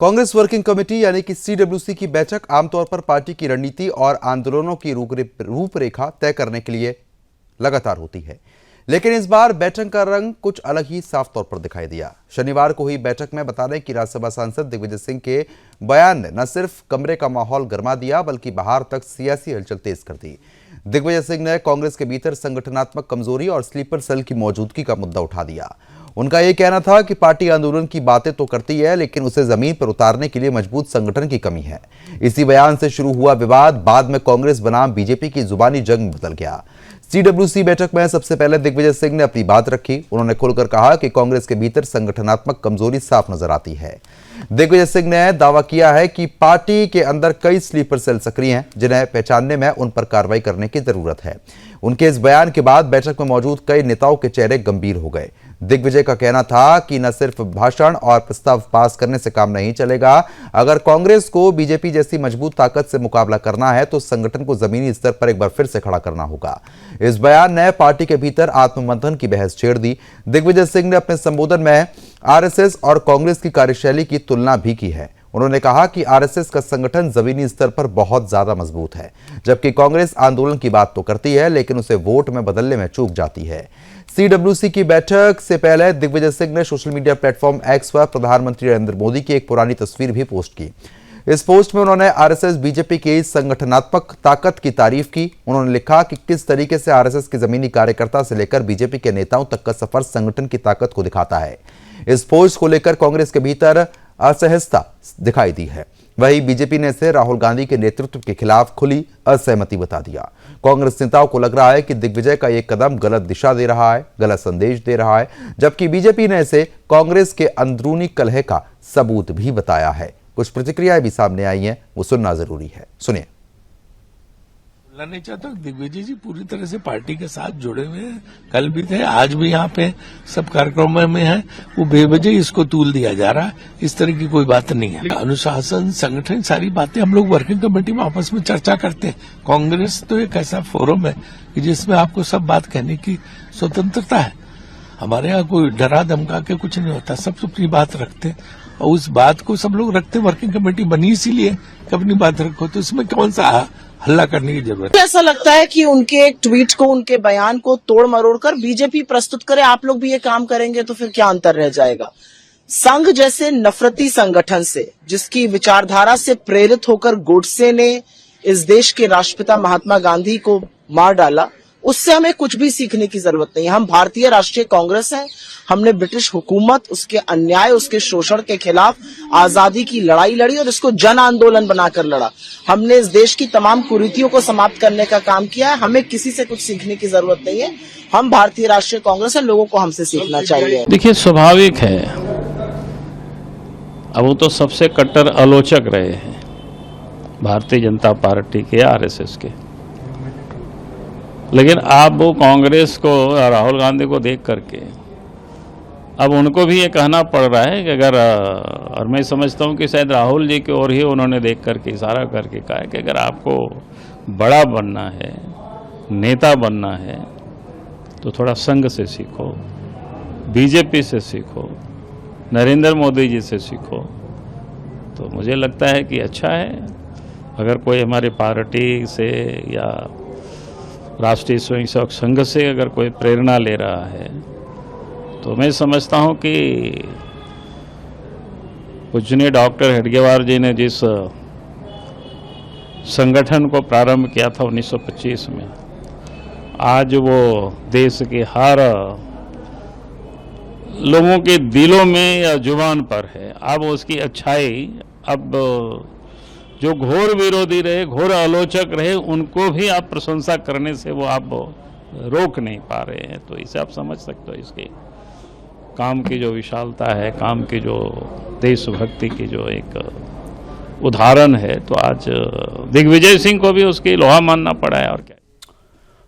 Congress working committee यानी कि CWC की बैठक आमतौर पर पार्टी की रणनीति और आंदोलनों की रूपरेखा तय करने के लिए लगातार होती है, लेकिन इस बार बैठक का रंग कुछ अलग ही साफ तौर पर दिखाई दिया। शनिवार को हुई बैठक में बता दें कि राज्यसभा सांसद दिग्विजय सिंह के बयान ने न सिर्फ कमरे का माहौल गर्मा दिया बल्कि बाहर तक सियासी हलचल तेज कर दी। दिग्विजय सिंह ने कांग्रेस के भीतर संगठनात्मक कमजोरी और स्लीपर सेल की मौजूदगी का मुद्दा उठा दिया। उनका यह कहना था कि पार्टी आंदोलन की बातें तो करती है, लेकिन उसे जमीन पर उतारने के लिए मजबूत संगठन की कमी है। इसी बयान से शुरू हुआ विवाद बाद में कांग्रेस बनाम बीजेपी की जुबानी जंग में बदल गया। सीडब्ल्यूसी बैठक में सबसे पहले दिग्विजय सिंह ने अपनी बात रखी। उन्होंने खुलकर कहा कि कांग्रेस के भीतर संगठनात्मक कमजोरी साफ नजर आती है। दिग्विजय सिंह ने दावा किया है कि पार्टी के अंदर कई स्लीपर सेल सक्रिय हैं, जिन्हें पहचानने में उन पर कार्रवाई करने की जरूरत है। उनके इस बयान के बाद बैठक में मौजूद कई नेताओं के चेहरे गंभीर हो गए। दिग्विजय का कहना था कि न सिर्फ भाषण और प्रस्ताव पास करने से काम नहीं चलेगा, अगर कांग्रेस को बीजेपी जैसी मजबूत ताकत से मुकाबला करना है तो संगठन को जमीनी स्तर पर एक बार फिर से खड़ा करना होगा। इस बयान ने पार्टी के भीतर आत्ममंथन की बहस छेड़ दी। दिग्विजय सिंह ने अपने संबोधन में आरएसएस और कांग्रेस की कार्यशैली की तुलना भी की है। उन्होंने कहा कि आरएसएस का संगठन जमीनी स्तर पर बहुत ज्यादा मजबूत है, जबकि कांग्रेस आंदोलन की बात तो करती है लेकिन उसे वोट में बदलने में चूक जाती है। सीडब्ल्यूसी की बैठक से पहले दिग्विजय सिंह ने सोशल मीडिया प्लेटफॉर्म एक्स पर प्रधानमंत्री नरेंद्र मोदी की एक पुरानी तस्वीर भी पोस्ट की। इस पोस्ट में उन्होंने आरएसएस बीजेपी की संगठनात्मक ताकत की तारीफ की। उन्होंने लिखा कि किस तरीके से आरएसएस के जमीनी कार्यकर्ता से लेकर बीजेपी के नेताओं तक का सफर संगठन की ताकत को दिखाता है। इस पोस्ट को लेकर कांग्रेस के भीतर असहजता दिखाई दी है। वहीं बीजेपी ने इसे राहुल गांधी के नेतृत्व के खिलाफ खुली असहमति बता दिया। कांग्रेस नेताओं को लग रहा है कि दिग्विजय का यह कदम गलत दिशा दे रहा है, गलत संदेश दे रहा है, जबकि बीजेपी ने इसे कांग्रेस के अंदरूनी कलह का सबूत भी बताया है। कुछ प्रतिक्रियाएं भी सामने आई हैं, वो सुनना जरूरी है। सुनिए। नहीं चाहता, दिग्विजय जी पूरी तरह से पार्टी के साथ जुड़े हुए हैं। कल भी थे, आज भी यहाँ पे सब कार्यक्रमों में है। वो बेवजह इसको तूल दिया जा रहा है, इस तरह की कोई बात नहीं है। अनुशासन, संगठन, सारी बातें हम लोग वर्किंग कमेटी में आपस में चर्चा करते हैं। कांग्रेस तो एक ऐसा फोरम है कि जिसमें आपको सब बात कहने की स्वतंत्रता है। हमारे यहाँ कोई डरा धमका के कुछ नहीं होता, सब अपनी बात रखते और उस बात को सब लोग रखते। वर्किंग कमेटी बनी इसीलिए कि अपनी बात रखो, तो इसमें कौन सा हल्ला करने की जरूरत है। ऐसा लगता है कि उनके एक ट्वीट को, उनके बयान को तोड़ मरोड़ कर बीजेपी प्रस्तुत करे। आप लोग भी ये काम करेंगे तो फिर क्या अंतर रह जाएगा। संघ जैसे नफरती संगठन से, जिसकी विचारधारा से प्रेरित होकर गोडसे ने इस देश के राष्ट्रपिता महात्मा गांधी को मार डाला, उससे हमें कुछ भी सीखने की जरूरत नहीं है। हम भारतीय राष्ट्रीय कांग्रेस हैं। हमने ब्रिटिश हुकूमत, उसके अन्याय, उसके शोषण के खिलाफ आजादी की लड़ाई लड़ी और इसको जन आंदोलन बनाकर लड़ा। हमने इस देश की तमाम कुरीतियों को समाप्त करने का काम किया है। हमें किसी से कुछ सीखने की जरूरत नहीं है। हम भारतीय राष्ट्रीय कांग्रेस हैं, लोगों को हमसे सीखना चाहिए। देखिए, स्वाभाविक है, अब वो तो सबसे कट्टर आलोचक रहे हैं भारतीय जनता पार्टी के, आरएसएस के, लेकिन आप वो कांग्रेस को, राहुल गांधी को देख करके अब उनको भी ये कहना पड़ रहा है कि अगर, और मैं समझता हूँ कि शायद राहुल जी की ओर ही उन्होंने देख करके इशारा करके कहा है कि अगर आपको बड़ा बनना है, नेता बनना है, तो थोड़ा संघ से सीखो, बीजेपी से सीखो, नरेंद्र मोदी जी से सीखो। तो मुझे लगता है कि अच्छा है, अगर कोई हमारी पार्टी से या राष्ट्रीय स्वयंसेवक संघ से अगर कोई प्रेरणा ले रहा है, तो मैं समझता हूं कि पूजनीय डॉक्टर हेडगेवार जी ने जिस संगठन को प्रारंभ किया था 1925 में, आज वो देश के हर लोगों के दिलों में या जुबान पर है। अब उसकी अच्छाई, अब जो घोर विरोधी रहे, घोर आलोचक रहे, उनको भी आप प्रशंसा करने से वो आप रोक नहीं पा रहे हैं। तो इसे आप समझ सकते हो, इसके काम की जो विशालता है, काम की जो देशभक्ति की जो एक उदाहरण है। तो आज दिग्विजय सिंह को भी उसकी लोहा मानना पड़ा है। और क्या।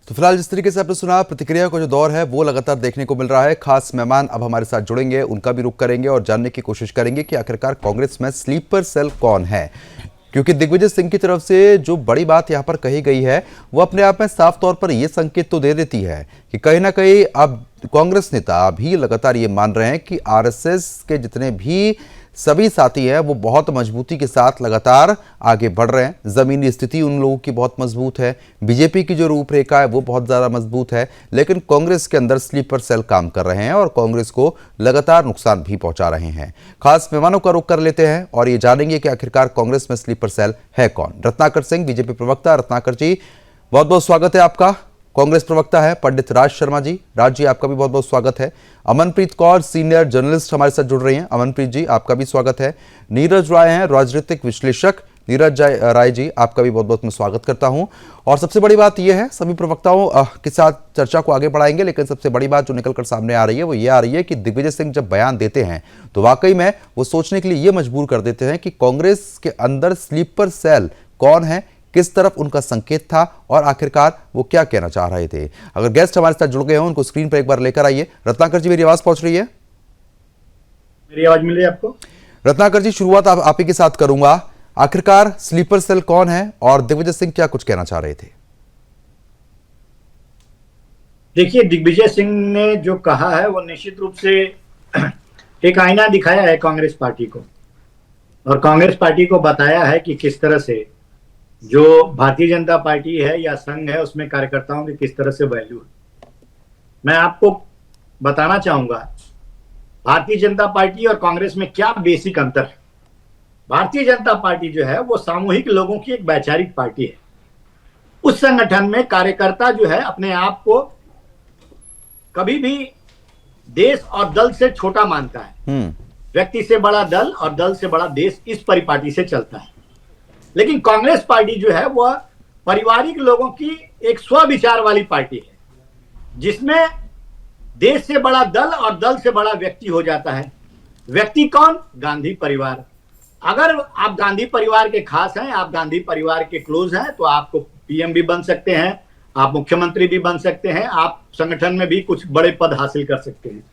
तो फिलहाल जिस तरीके से आपने सुना, प्रतिक्रिया का जो दौर है वो लगातार देखने को मिल रहा है। खास मेहमान अब हमारे साथ जुड़ेंगे, उनका भी रुख करेंगे और जानने की कोशिश करेंगे कि आखिरकार कांग्रेस में स्लीपर सेल कौन है, क्योंकि दिग्विजय सिंह की तरफ से जो बड़ी बात यहां पर कही गई है वो अपने आप में साफ तौर पर यह संकेत तो दे देती है कि कहीं ना कहीं अब कांग्रेस नेता भी लगातार ये मान रहे हैं कि आरएसएस के जितने भी सभी साथी हैं वो बहुत मजबूती के साथ लगातार आगे बढ़ रहे हैं। जमीनी स्थिति उन लोगों की बहुत मजबूत है, बीजेपी की जो रूपरेखा है वो बहुत ज़्यादा मजबूत है, लेकिन कांग्रेस के अंदर स्लीपर सेल काम कर रहे हैं और कांग्रेस को लगातार नुकसान भी पहुंचा रहे हैं। खास मेहमानों का रुख कर लेते हैं और ये जानेंगे कि आखिरकार कांग्रेस में स्लीपर सेल है कौन। रत्नाकर सिंह, बीजेपी प्रवक्ता। रत्नाकर जी, बहुत बहुत स्वागत है आपका। कांग्रेस प्रवक्ता है पंडित राज शर्मा जी। राज जी, आपका भी बहुत बहुत स्वागत है। अमनप्रीत कौर, सीनियर जर्नलिस्ट, हमारे साथ जुड़ रही हैं। अमनप्रीत जी, आपका भी स्वागत है। नीरज राय हैं, राजनीतिक विश्लेषक। नीरज राय जी, आपका भी बहुत बहुत मैं स्वागत करता हूं। और सबसे बड़ी बात यह है, सभी प्रवक्ताओं के साथ चर्चा को आगे बढ़ाएंगे, लेकिन सबसे बड़ी बात जो निकलकर सामने आ रही है वो ये आ रही है कि दिग्विजय सिंह जब बयान देते हैं तो वाकई में वो सोचने के लिए ये मजबूर कर देते हैं कि कांग्रेस के अंदर स्लीपर सेल कौन है, किस तरफ उनका संकेत था और आखिरकार वो क्या कहना चाह रहे थे। अगर गेस्ट हमारे साथ जुड़ गए हो उनको स्क्रीन पर एक बार लेकर आइए। रत्नाकर जी, मेरी आवाज पहुंच रही है? मेरी आवाज मिल रही है आपको? रत्नाकर जी, शुरुआत आप ही के साथ करूंगा। आखिरकार स्लीपर सेल कौन है और दिग्विजय सिंह क्या कुछ कहना चाह रहे थे? देखिए, दिग्विजय सिंह ने जो कहा है वो निश्चित रूप से एक आईना दिखाया है कांग्रेस पार्टी को, और कांग्रेस पार्टी को बताया है कि किस तरह से जो भारतीय जनता पार्टी है या संघ है उसमें कार्यकर्ताओं की किस तरह से वैल्यू है। मैं आपको बताना चाहूंगा भारतीय जनता पार्टी और कांग्रेस में क्या बेसिक अंतर है। भारतीय जनता पार्टी जो है वो सामूहिक लोगों की एक वैचारिक पार्टी है। उस संगठन में कार्यकर्ता जो है अपने आप को कभी भी देश और दल से छोटा मानता है। व्यक्ति से बड़ा दल और दल से बड़ा देश, इस परिपाटी से चलता है। लेकिन कांग्रेस पार्टी जो है वह पारिवारिक लोगों की एक स्वविचार वाली पार्टी है, जिसमें देश से बड़ा दल और दल से बड़ा व्यक्ति हो जाता है। व्यक्ति कौन? गांधी परिवार। अगर आप गांधी परिवार के खास हैं, आप गांधी परिवार के क्लोज हैं, तो आपको पीएम भी बन सकते हैं, आप मुख्यमंत्री भी बन सकते हैं, आप संगठन में भी कुछ बड़े पद हासिल कर सकते हैं।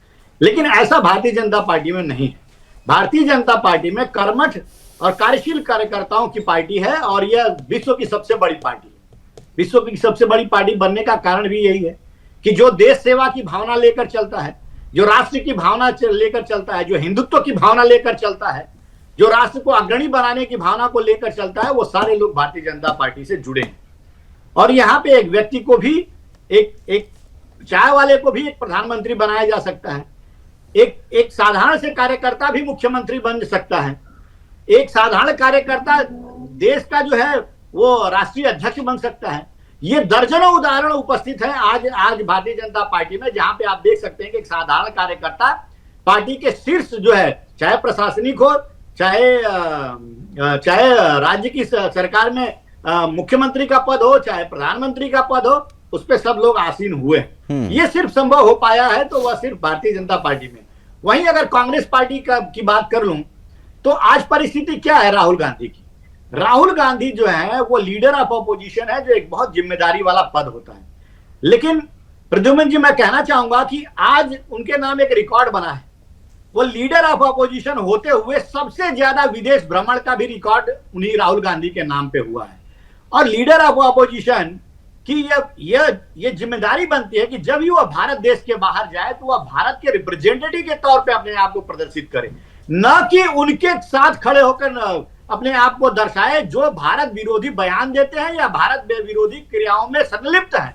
लेकिन ऐसा भारतीय जनता पार्टी में नहीं है। भारतीय जनता पार्टी में कर्मठ और कार्यशील कार्यकर्ताओं की पार्टी है, और यह विश्व की सबसे बड़ी पार्टी है। विश्व की सबसे बड़ी पार्टी बनने का कारण भी यही है कि जो देश सेवा की भावना लेकर चलता है, जो राष्ट्र की भावना लेकर चलता है, जो हिंदुत्व की भावना लेकर चलता है, जो राष्ट्र को अग्रणी बनाने की भावना को लेकर चलता है, वो सारे लोग भारतीय जनता पार्टी से जुड़े हैं। और यहाँ पे एक व्यक्ति को भी, एक चाय वाले को भी एक प्रधानमंत्री बनाया जा सकता है, एक साधारण से कार्यकर्ता भी मुख्यमंत्री बन सकता है, एक साधारण कार्यकर्ता देश का जो है वो राष्ट्रीय अध्यक्ष बन सकता है। ये दर्जनों उदाहरण उपस्थित हैं आज भारतीय जनता पार्टी में, जहां पे आप देख सकते हैं कि एक साधारण कार्यकर्ता पार्टी के शीर्ष जो है, चाहे प्रशासनिक हो, चाहे राज्य की सरकार में मुख्यमंत्री का पद हो, चाहे प्रधानमंत्री का पद हो, उस पे सब लोग आसीन हुए। ये सिर्फ संभव हो पाया है तो वह सिर्फ भारतीय जनता पार्टी में। वहीं अगर कांग्रेस पार्टी की बात कर लूं तो आज परिस्थिति क्या है राहुल गांधी की। राहुल गांधी जो है वो लीडर ऑफ अपोजिशन है, जो एक बहुत जिम्मेदारी वाला पद होता है। लेकिन प्रद्युम्न जी, मैं कहना चाहूंगा कि आज उनके नाम एक रिकॉर्ड बना है। वो लीडर ऑफ अपोजिशन होते हुए सबसे ज्यादा विदेश भ्रमण का भी रिकॉर्ड उन्हीं राहुल गांधी के नाम पे हुआ है। और लीडर ऑफ अपोजिशन की ये जिम्मेदारी बनती है कि जब भी वह भारत देश के बाहर जाए तो वह भारत के रिप्रेजेंटेटिव के तौर पे अपने आप को प्रदर्शित करे, न कि उनके साथ खड़े होकर अपने आप को दर्शाए जो भारत विरोधी बयान देते हैं या भारत विरोधी क्रियाओं में संलिप्त हैं।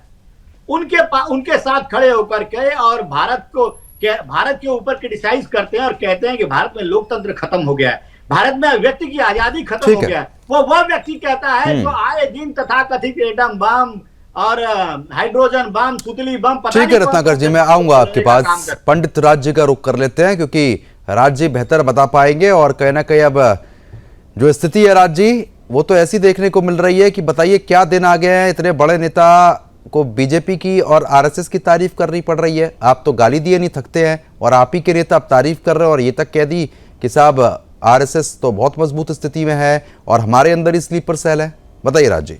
उनके साथ खड़े होकर के और भारत के ऊपर क्रिटिसाइज करते हैं और कहते हैं कि भारत में लोकतंत्र खत्म हो गया है, भारत में व्यक्ति की आजादी खत्म हो गया है। वह व्यक्ति कहता है जो आए दिन तथाकथित एटम बम और हाइड्रोजन बम, सुतली बम। ठीक है रत्नाकर जी, मैं आऊंगा आपके पास। पंडित राज जी का रुख कर लेते हैं, क्योंकि राज जी बेहतर बता पाएंगे। और कहीं ना कहीं अब जो स्थिति है राज जी, वो तो ऐसी देखने को मिल रही है कि बताइए क्या दिन आ गए हैं, इतने बड़े नेता को बीजेपी की और आरएसएस की तारीफ करनी पड़ रही है। आप तो गाली दिए नहीं थकते हैं और आप ही के नेता आप तारीफ कर रहे हो और ये तक कह दी कि साहब आरएसएस तो बहुत मजबूत स्थिति में है और हमारे अंदर ही स्लीपर सेल है। बताइए राज जी।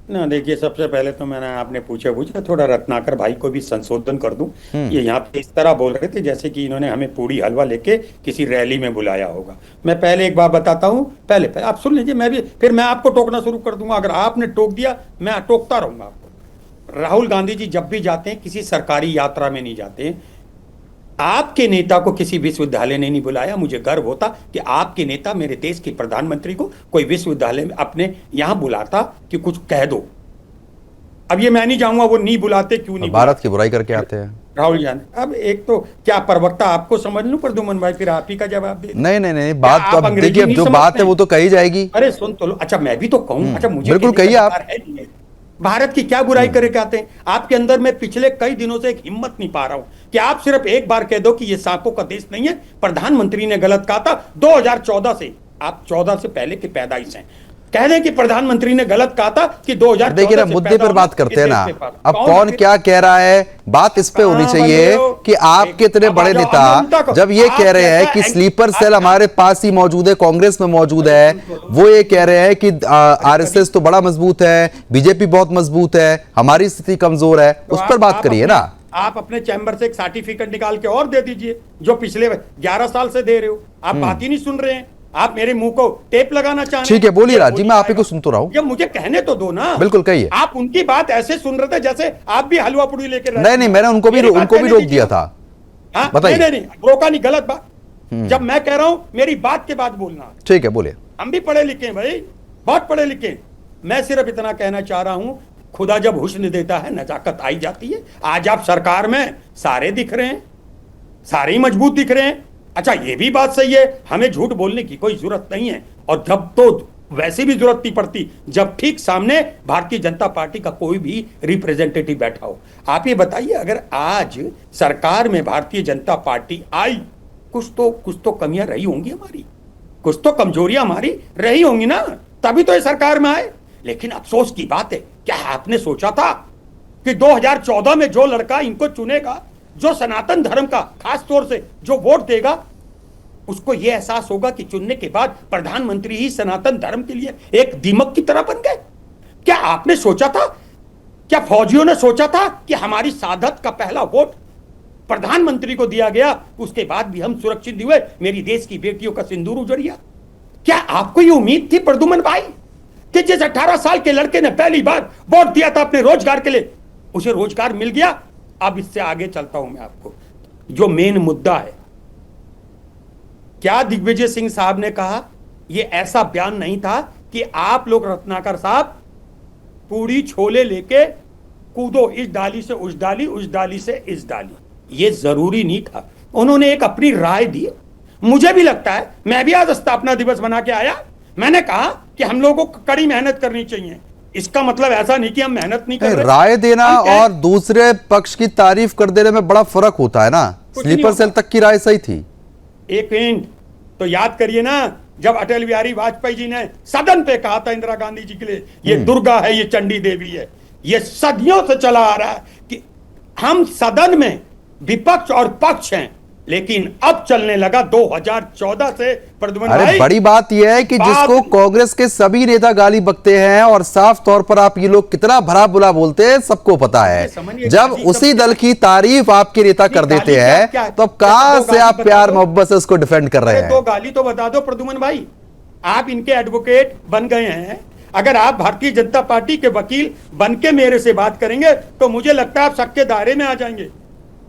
ना देखिए, सबसे पहले तो मैंने आपने पूछा थोड़ा रत्नाकर भाई को भी संशोधन कर दूं। ये यहाँ पे इस तरह बोल रहे थे जैसे कि इन्होंने हमें पूरी हलवा लेके किसी रैली में बुलाया होगा। मैं पहले एक बात बताता हूँ, पहले आप सुन लीजिए, फिर मैं आपको टोकना शुरू कर दूंगा। अगर आपने टोक दिया मैं टोकता रहूंगा आपको। राहुल गांधी जी जब भी जाते हैं किसी सरकारी यात्रा में नहीं जाते, आपके नेता को किसी विश्वविद्यालय ने नहीं बुलाया। मुझे गर्व होता कि आपके नेता मेरे देश के प्रधानमंत्री को कोई विश्वविद्यालय में अपने यहां बुलाता कि कुछ कह दो। अब ये मैं नहीं जाऊंगा वो नहीं बुलाते क्यों नहीं भारत की बुराई करके आते हैं राहुल जान। अब एक तो क्या प्रवक्ता आपको समझ लूं प्रद्युमन भाई, फिर आप ही का जवाब दे। नहीं, बात क्या तो आप अब अंग्रेजी देखिए, नहीं जो बात है समझते? वो तो कही जाएगी। अरे सुन तो लो। अच्छा मैं भी तो कहूं। अच्छा मुझे बिल्कुल कहने कहिए का आप। अधिकार है नहीं है। भारत की क्या बुराई करे कहते हैं? आपके अंदर मैं पिछले कई दिनों से एक हिम्मत नहीं पा रहा हूं कि आप सिर्फ एक बार कह दो कि ये सांपों का देश नहीं है। प्रधानमंत्री ने गलत कहा था 2014 से, आप 14 से पहले की पैदाइश हैं। कह दें कि प्रधानमंत्री ने गलत कहा था कि 2014 देखिए ना, मुद्दे पर बात करते हैं ना। अब कौन क्या कह रहा है, बात इस पे होनी चाहिए कि आपके इतने बड़े नेता जब ये कह रहे हैं कि स्लीपर सेल हमारे पास ही मौजूद है, कांग्रेस में मौजूद है, वो ये कह रहे हैं कि आरएसएस तो बड़ा मजबूत है, बीजेपी बहुत मजबूत है, हमारी स्थिति कमजोर है, उस पर बात करिए ना। आप अपने चैम्बर से एक सर्टिफिकेट निकाल के और दे दीजिए जो पिछले 11 साल से दे रहे हो। आप बात ही नहीं सुन रहे हैं, आप मेरे मुंह को टेप लगाना चाह रहे हैं। ठीक है, बोलिए राज जी, मैं आप ही को सुन तो रहा हूं। जब मुझे कहने तो दो ना। बिल्कुल कहिए। आप उनकी बात ऐसे सुन रहे थे जैसे आप भी हलवा पूड़ी लेकर नहीं, मैंने उनको भी रोक दिया था। बताइए। नहीं, रोका नहीं, गलत बात। जब मैं कह रहा हूं मेरी बात के बाद बोलना। ठीक है, बोलिए। हम भी पढ़े लिखे हैं भाई, बहुत पढ़े लिखे। मैं सिर्फ इतना कहना चाह रहा हूं, खुदा जब हुस्न देता है नजाकत आई जाती है। आज आप सरकार में सारे दिख रहे हैं, सारे ही मजबूत दिख रहे हैं। अच्छा ये भी बात सही है, हमें झूठ बोलने की कोई जरूरत नहीं है, और जब तो वैसे भी जरूरत नहीं पड़ती जब ठीक सामने भारतीय जनता पार्टी का कोई भी रिप्रेजेंटेटिव बैठा हो। आप ये बताइए, अगर आज सरकार में भारतीय जनता पार्टी आई, कुछ तो कमियां रही होंगी हमारी, कुछ तो कमजोरियां हमारी रही होंगी ना, तभी तो ये सरकार में आए। लेकिन अफसोस की बात है, क्या आपने सोचा था कि 2014 में जो लड़का इनको चुनेगा, जो सनातन धर्म का खास तौर से जो वोट देगा, उसको यह एहसास होगा कि चुनने के बाद प्रधानमंत्री ही सनातन धर्म के लिए एक दीमक की तरह बन गए? क्या आपने सोचा था, क्या फौजियों ने सोचा था कि हमारी सादत का पहला वोट प्रधानमंत्री को दिया गया, उसके बाद भी हम सुरक्षित हुए, मेरी देश की बेटियों का सिंदूर उजड़िया? क्या आपको ये उम्मीद थी प्रद्युमन भाई कि जिस 18 साल के लड़के ने पहली बार वोट दिया था अपने रोजगार के लिए, उसे रोजगार मिल गया? अब इससे आगे चलता हूं मैं आपको, जो मेन मुद्दा है। क्या दिग्विजय सिंह साहब ने कहा? यह ऐसा बयान नहीं था कि आप लोग रत्नाकर साहब पूरी छोले लेके कूदो, इस डाली से उस डाली, उस डाली से इस डाली। यह जरूरी नहीं था। उन्होंने एक अपनी राय दी। मुझे भी लगता है, मैं भी आज स्थापना दिवस बना के आया, मैंने कहा कि हम लोगों को कड़ी मेहनत करनी चाहिए। इसका मतलब ऐसा नहीं कि हम मेहनत नहीं कर रहे। राय देना और दूसरे पक्ष की तारीफ कर देने में बड़ा फर्क होता है ना। स्लीपर सेल तक की राय सही थी। एक मिनट तो याद करिए ना, जब अटल बिहारी वाजपेयी जी ने सदन पे कहा था इंदिरा गांधी जी के लिए, ये दुर्गा है, ये चंडी देवी है। ये सदियों से चला आ रहा है कि हम सदन में विपक्ष और पक्ष हैं, लेकिन अब चलने लगा 2014 से। प्रद्युमन अरे भाई, बड़ी बात यह है कि जिसको कांग्रेस के सभी नेता गाली बकते हैं, और साफ तौर पर आप ये लोग कितना भला बुरा बोलते हैं सबको पता है। जब उसी दल की तारीफ आपके नेता कर देते हैं, तो अब कहां से आप प्यार मोहब्बत से उसको डिफेंड कर रहे हैं? तो गाली तो बता दो प्रद्युमन भाई, आप इनके एडवोकेट बन गए हैं। अगर आप भारतीय जनता पार्टी के वकील बन के मेरे से बात करेंगे तो मुझे लगता है आप सबके दायरे में आ जाएंगे।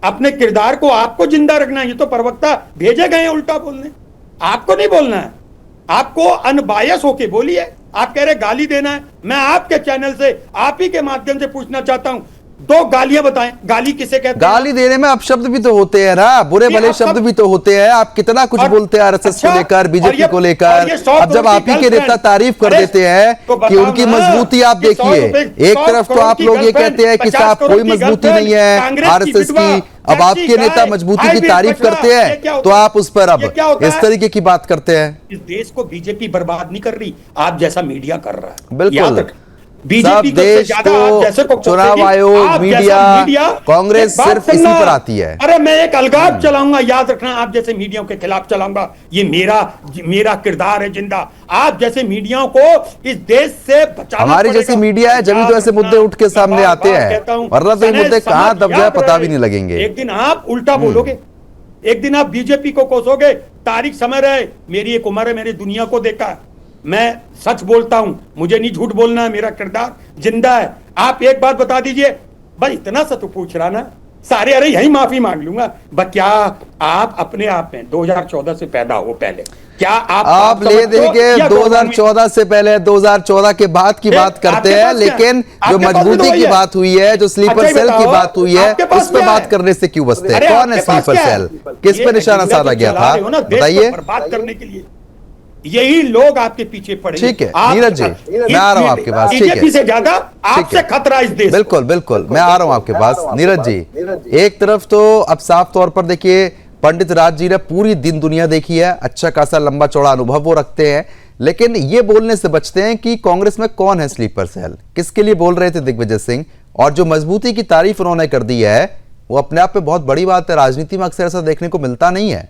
अपने किरदार को आपको जिंदा रखना है। ये तो प्रवक्ता भेजे गए हैं उल्टा बोलने, आपको नहीं बोलना है। आपको अनबायस होके बोलिए। आप कह रहे गाली देना है, मैं आपके चैनल से आप ही के माध्यम से पूछना चाहता हूं, 2 गालियां बताएं। गाली किसे कहते हैं? गाली देने में अपशब्द भी तो होते हैं ना, बुरे भले शब्द भी तो होते हैं। आप कितना कुछ बोलते हैं आरएसएस को लेकर, बीजेपी को लेकर। अब जब आप ही के नेता तारीफ कर देते हैं कि उनकी मजबूती आप देखिए, एक तरफ तो आप लोग ये कहते हैं कि साहब कोई मजबूती नहीं है आरएसएस की, अब आपके नेता मजबूती की तारीफ करते हैं तो आप उस पर अब इस तरीके की बात करते हैं। इस देश को बीजेपी बर्बाद नहीं कर रही, आप जैसा मीडिया कर रहा है। बिल्कुल, बीजेपी सब देश को चुनाव आयोग, मीडिया, कांग्रेस सिर्फ इसी पर आती है। अरे मैं एक अलगाव चलाऊंगा, याद रखना, आप जैसे मीडिया के खिलाफ चलाऊंगा। ये मेरा किरदार है जिंदा। आप जैसे मीडिया को इस देश से बचाना, हमारी जैसी मीडिया है जब तो ऐसे मुद्दे उठ के सामने आते हैं, वरना तो ये मुद्दे कहां दब जाए पता भी नहीं लगेंगे। एक दिन आप उल्टा बोलोगे, एक दिन आप बीजेपी को कोसोगे। तारीख समय रहे, मेरी एक उम्र है, मेरी दुनिया को देखा, मैं सच बोलता हूं, मुझे नहीं झूठ बोलना है, मेरा किरदार जिंदा है। आप एक बात बता दीजिए, बस इतना सा तो पूछ रहा ना, सारे, अरे यही माफी मांग लूंगा। क्या आप अपने आप में 2014 से पैदा हो पहले, क्या आप ले देंगे 2014 से पहले, 2014 के बाद की बात करते हैं, लेकिन जो मजबूती की बात हुई है, जो स्लीपर सेल की बात हुई है, उस पर बात करने से क्यों बचते हैं? कौन है स्लीपर सेल? किस पे निशाना साधा गया था, बताइए। बात करने के लिए यही लोग आपके पीछे पड़े। ठीक है नीरज जी, मैं आ रहा हूं आपके पास। ठीक है, से ज्यादा आपसे खतरा इस देश। बिल्कुल बिल्कुल, मैं आ रहा हूं आपके पास। नीरज जी, एक तरफ तो अब साफ तौर पर देखिए, पंडित राज जी ने पूरी दिन दुनिया देखी है, अच्छा खासा लंबा चौड़ा अनुभव वो रखते हैं, लेकिन ये बोलने से बचते हैं कि कांग्रेस में कौन है स्लीपर सेल। किसके लिए बोल रहे थे दिग्विजय सिंह? और जो मजबूती की तारीफ उन्होंने कर दी है, वो अपने आप में बहुत बड़ी बात है। राजनीति में अक्सर ऐसा देखने को मिलता नहीं है।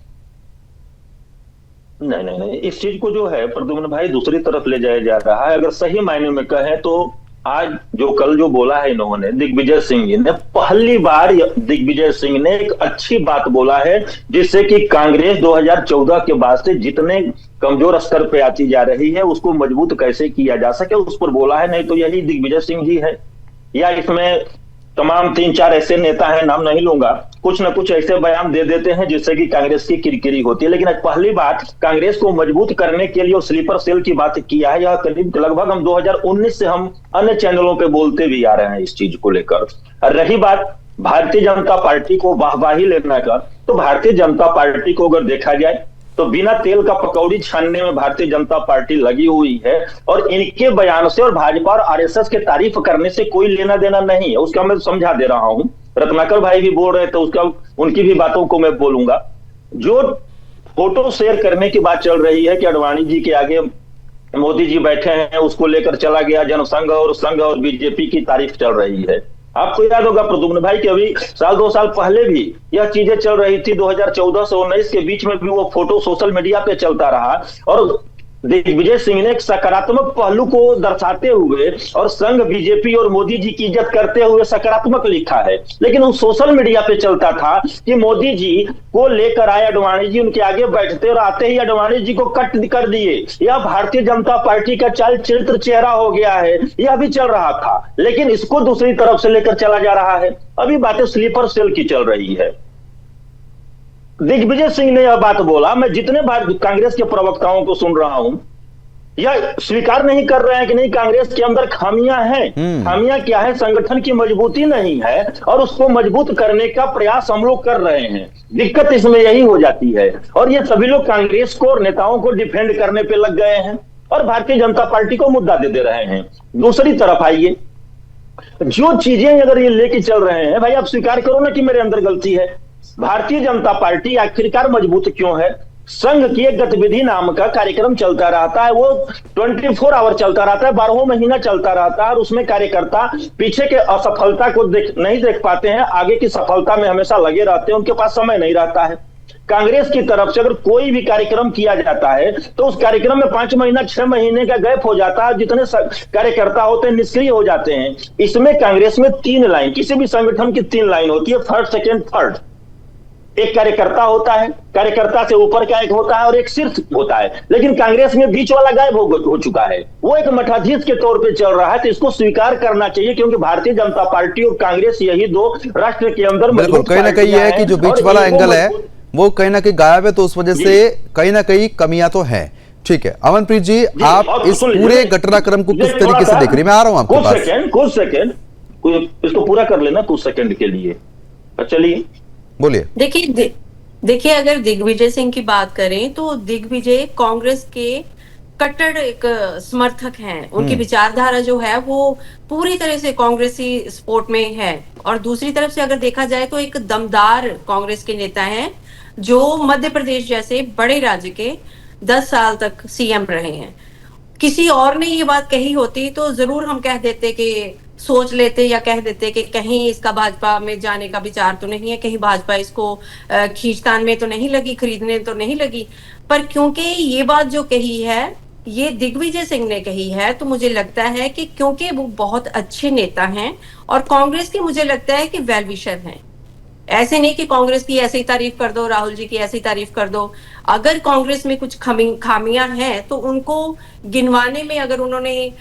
नहीं, इस चीज को जो है प्रद्युम्न भाई दूसरी तरफ ले जाया जा रहा है। अगर सही मायने में कहें तो आज कल जो बोला है इन्होंने, दिग्विजय सिंह जी ने, पहली बार दिग्विजय सिंह ने एक अच्छी बात बोला है, जिससे कि कांग्रेस 2014 के बाद से जितने कमजोर स्तर पे आती जा रही है, उसको मजबूत कैसे किया जा सके, उस पर बोला है। नहीं तो यही दिग्विजय सिंह जी है, या इसमें तमाम 3-4 ऐसे नेता हैं, नाम नहीं लूंगा, कुछ न कुछ ऐसे बयान दे देते हैं जिससे कि कांग्रेस की किरकिरी होती है। लेकिन आज पहली बात कांग्रेस को मजबूत करने के लिए और स्लीपर सेल की बात किया है। यह करीब लगभग हम 2019 से हम अन्य चैनलों पे बोलते भी आ रहे हैं इस चीज को लेकर। और रही बात भारतीय जनता पार्टी को वाहवाही लेने का, तो भारतीय जनता पार्टी को अगर देखा जाए तो बिना तेल का पकौड़ी छानने में भारतीय जनता पार्टी लगी हुई है, और इनके बयान से और भाजपा और आरएसएस के तारीफ करने से कोई लेना देना नहीं है। उसका मैं समझा दे रहा हूं, रत्नाकर भाई भी बोल रहे थे, उसका उनकी भी बातों को मैं बोलूंगा। जो फोटो शेयर करने की बात चल रही है कि अडवाणी जी के आगे मोदी जी बैठे हैं, उसको लेकर चला गया जनसंघ और संघ और बीजेपी की तारीफ चल रही है। आपको याद होगा प्रद्युम्न भाई कि अभी 1-2 साल पहले भी यह चीजें चल रही थी। 2014 से 19 के बीच में भी वो फोटो सोशल मीडिया पे चलता रहा, और दिग्विजय सिंह ने एक सकारात्मक पहलू को दर्शाते हुए और संघ, बीजेपी और मोदी जी की इज्जत करते हुए सकारात्मक लिखा है। लेकिन उस सोशल मीडिया पे चलता था कि मोदी जी को लेकर आए अडवाणी जी, उनके आगे बैठते और आते ही अडवाणी जी को कट कर दिए। यह भारतीय जनता पार्टी का चाल चरित्र चेहरा हो गया है, यह भी चल रहा था। लेकिन इसको दूसरी तरफ से लेकर चला जा रहा है। अभी बातें स्लीपर सेल की चल रही है। दिग्विजय सिंह ने यह बात बोला, मैं जितने बार कांग्रेस के प्रवक्ताओं को सुन रहा हूं, यह स्वीकार नहीं कर रहे हैं कि नहीं कांग्रेस के अंदर खामियां हैं। खामियां क्या है? संगठन की मजबूती नहीं है, और उसको मजबूत करने का प्रयास हम लोग कर रहे हैं। दिक्कत इसमें यही हो जाती है, और ये सभी लोग कांग्रेस को और नेताओं को डिफेंड करने पे लग गए हैं और भारतीय जनता पार्टी को मुद्दा दे रहे हैं। दूसरी तरफ आइए, जो चीजें अगर ये लेके चल रहे हैं, भाई आप स्वीकार करो ना कि मेरे अंदर गलती है। भारतीय जनता पार्टी आखिरकार मजबूत क्यों है? संघ की एक गतिविधि नाम का कार्यक्रम चलता रहता है, वो 24 आवर चलता रहता है, 12 महीना चलता रहता है, और उसमें कार्यकर्ता पीछे के असफलता को नहीं देख पाते हैं, आगे की सफलता में हमेशा लगे रहते हैं, उनके पास समय नहीं रहता है। कांग्रेस की तरफ से अगर कोई भी कार्यक्रम किया जाता है तो उस कार्यक्रम में 5 महीना 6 महीने का गैप हो जाता है, जितने कार्यकर्ता होते हैं निष्क्रिय हो जाते हैं। इसमें कांग्रेस में 3 लाइन, किसी भी संगठन की 3 लाइन होती है, फर्स्ट, सेकेंड, थर्ड। एक कार्यकर्ता होता है, कार्यकर्ता से ऊपर का एक होता है, और एक शीर्ष होता है। लेकिन कांग्रेस में बीच वाला गायब हो चुका है, वो एक मठाधीश के तौर पे चल रहा है। तो इसको स्वीकार करना चाहिए, क्योंकि भारतीय जनता पार्टी और कांग्रेस यही 2 राष्ट्र के अंदर बिल्कुल कहीं ना कहीं है कि जो बीच वाला एंगल है वो कहीं ना कहीं गायब है, तो उस वजह से कहीं ना कहीं कमियां तो है। ठीक है अमनप्रीत जी, आप इस पूरे घटनाक्रम को किस तरीके से देख रही हैं? मैं आ रहा हूं आपके पास। कुछ सेकंड इसको पूरा कर लेना कुछ सेकंड के लिए, चलिए बोलिए। देखिए अगर दिग्विजय सिंह की बात करें तो दिग्विजय कांग्रेस के कट्टर एक समर्थक हैं। उनकी विचारधारा जो है वो पूरी तरह से कांग्रेसी सपोर्ट में है, और दूसरी तरफ से अगर देखा जाए तो एक दमदार कांग्रेस के नेता हैं जो मध्य प्रदेश जैसे बड़े राज्य के 10 साल तक सीएम रहे हैं। किसी और ने ये बात कही होती तो जरूर हम कह देते कि सोच लेते या कह देते कि कहीं इसका भाजपा में जाने का विचार तो नहीं है, कहीं भाजपा इसको खींचतान में तो नहीं लगी, खरीदने तो नहीं लगी। पर क्योंकि ये बात जो कही है ये दिग्विजय सिंह ने कही है, तो मुझे लगता है कि क्योंकि वो बहुत अच्छे नेता हैं और कांग्रेस की मुझे लगता है कि वेल विशर हैं। ऐसे नहीं कि कांग्रेस की ऐसे ही तारीफ कर दो, राहुल जी की ऐसे ही तारीफ कर दो, अगर कांग्रेस में कुछ खामियां हैं तो उनको गिनवाने में अगर उन्होंने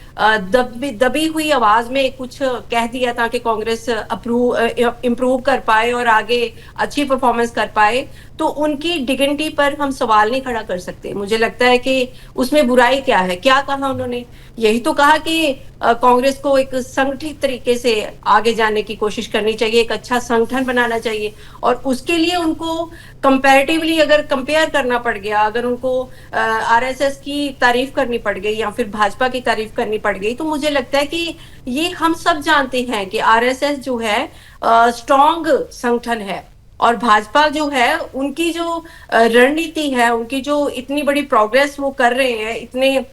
दबी हुई आवाज में कुछ कह दिया ताकि कांग्रेस इम्प्रूव कर पाए और आगे अच्छी परफॉर्मेंस कर पाए, तो उनकी डिग्निटी पर हम सवाल नहीं खड़ा कर सकते। मुझे लगता है कि उसमें बुराई क्या है। क्या कहा उन्होंने? यही तो कहा कि कांग्रेस को एक संगठित तरीके से आगे जाने की कोशिश करनी चाहिए, एक अच्छा संगठन बनाना चाहिए, और उसके लिए उनको कंपैरेटिवली अगर कंपेयर करना पड़ गया, अगर उनको आरएसएस की तारीफ करनी पड़ गई या फिर भाजपा की तारीफ करनी पड़ गई, तो मुझे लगता है कि ये हम सब जानते हैं कि आरएसएस जो है स्ट्रॉन्ग संगठन है, और भाजपा जो है उनकी जो रणनीति है, उनकी जो इतनी बड़ी प्रोग्रेस वो कर रहे हैं, इतने